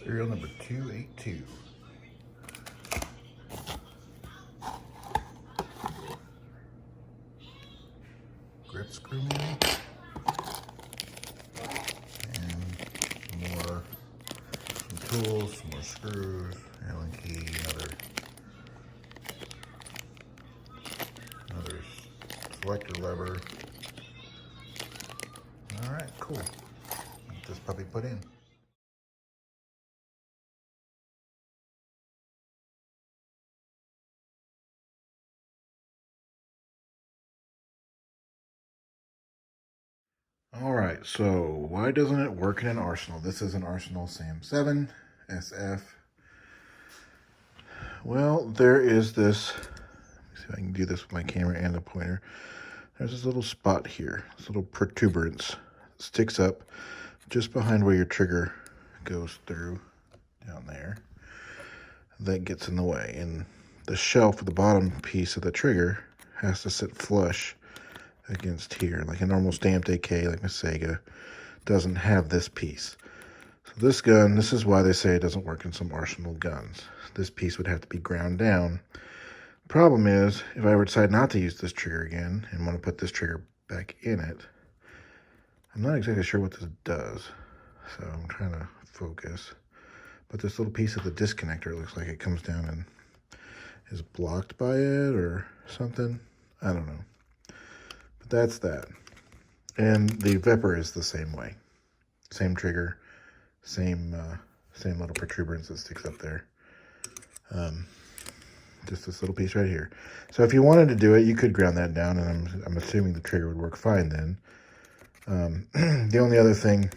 Serial number 282. Grip screw maybe? And some tools, some more screws, Allen key, another selector lever. All right, cool. Get this puppy put in. All right, so why doesn't it work in an Arsenal? This is an Arsenal SAM-7 SF. Well, there is this, let me see if I can do this with my camera and the pointer. There's this little spot here, this little protuberance. It sticks up just behind where your trigger goes through, down there. That gets in the way, and the shelf at the bottom piece of the trigger has to sit flush against here. Like a normal stamped AK, like a Sega, doesn't have this piece. So this gun, this is why they say it doesn't work in some Arsenal guns. This piece would have to be ground down. Problem is, if I ever decide not to use this trigger again and want to put this trigger back in it, I'm not exactly sure what this does. So I'm trying to focus. But this little piece of the disconnector looks like it comes down and is blocked by it or something. I don't know. But that's that. And the Vepr is the same way. Same trigger, same little protuberance that sticks up there. Just this little piece right here. So if you wanted to do it, you could ground that down, and I'm assuming the trigger would work fine then. The only other thing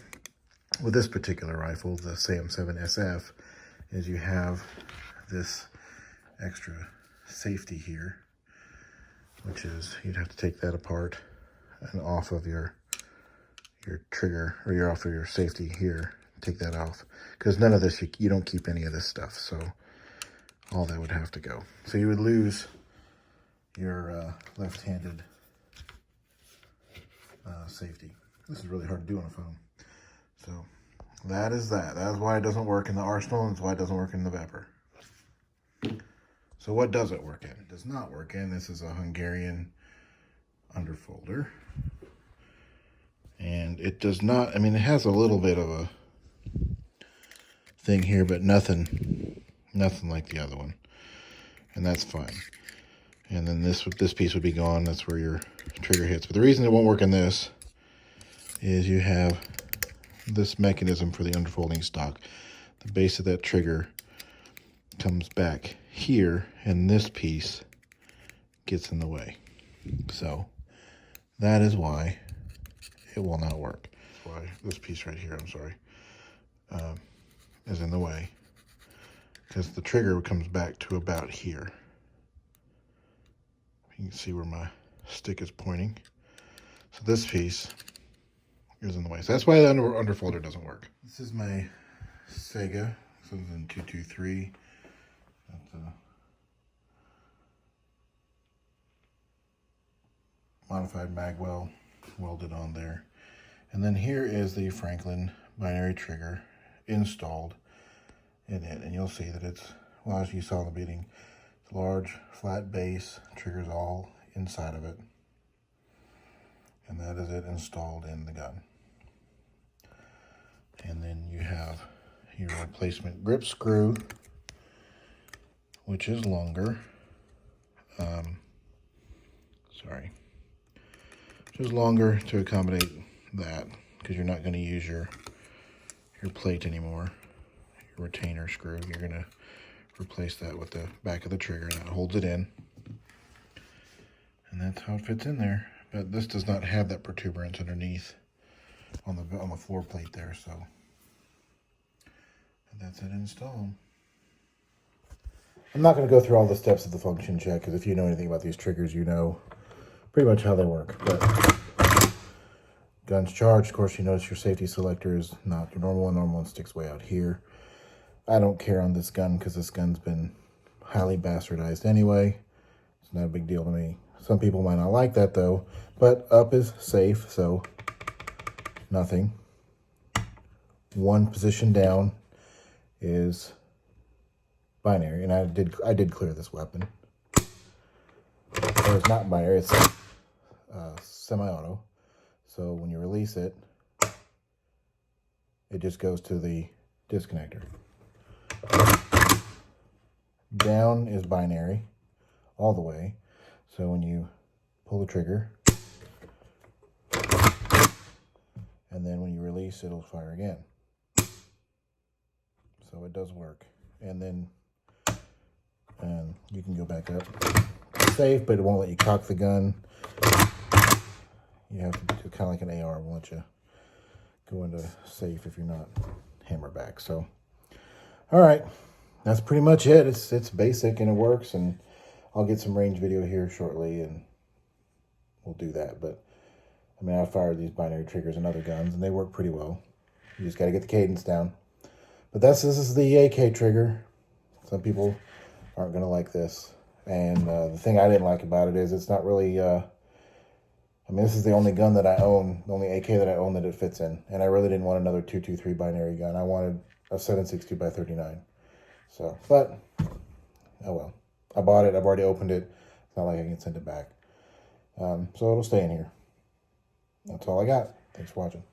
with this particular rifle, the SAM-7 SF, is you have this extra safety here, which is you'd have to take that apart and off of your trigger, or you're off of your safety here. Take that off, because none of this, you don't keep any of this stuff, so all that would have to go. So you would lose your left-handed safety. This is really hard to do on a phone. So that is that. That's why it doesn't work in the Arsenal, and that's why it doesn't work in the Vepr. So what does it work in? It does not work in. This is a Hungarian underfolder. And it does not, I mean, it has a little bit of a thing here, but nothing like the other one. And that's fine. And then this piece would be gone. That's where your trigger hits. But the reason it won't work in this is you have this mechanism for the underfolding stock. The base of that trigger comes back here, and this piece gets in the way. So that is why it will not work. That's why this piece right here, I'm sorry, is in the way, because the trigger comes back to about here. You can see where my stick is pointing. So this piece is in the way. So that's why the underfolder doesn't work. This is my Sega. This one's in 223. That's a modified magwell welded on there. And then here is the Franklin binary trigger installed in it. And you'll see that it's, well, as you saw in the beginning, it's a large flat base, triggers all inside of it. And that is it installed in the gun. And then you have your replacement grip screw, which is longer. Which is longer to accommodate that, because you're not going to use your plate anymore, your retainer screw. You're going to replace that with the back of the trigger, and that holds it in. And that's how it fits in there. But this does not have that protuberance underneath on the floor plate there, so that's it installed. I'm not going to go through all the steps of the function check, because if you know anything about these triggers, you know pretty much how they work. But gun's charged. Of course, you notice your safety selector is not your normal one. Normal one sticks way out here. I don't care on this gun, because this gun's been highly bastardized anyway. It's not a big deal to me. Some people might not like that though, but up is safe, so nothing. One position down, is binary, and I did clear this weapon. Or it's not binary, it's semi-auto. So when you release it, it just goes to the disconnector. Down is binary all the way. So when you pull the trigger, and then when you release, it'll fire again. So it does work. And then you can go back up. It's safe, but it won't let you cock the gun. You have to do kind of like an AR, won't let you go into safe if you're not hammer back. So, all right, that's pretty much it. It's basic and it works, and I'll get some range video here shortly, and we'll do that. But I mean, I fired these binary triggers and other guns, and they work pretty well. You just got to get the cadence down. But this is the AK trigger. Some people aren't going to like this. And the thing I didn't like about it is it's not really... I mean, this is the only gun that I own, the only AK that I own that it fits in. And I really didn't want another 223 binary gun. I wanted a 7.62 by 39. So, but, oh well. I bought it. I've already opened it. It's not like I can send it back. So it'll stay in here. That's all I got. Thanks for watching.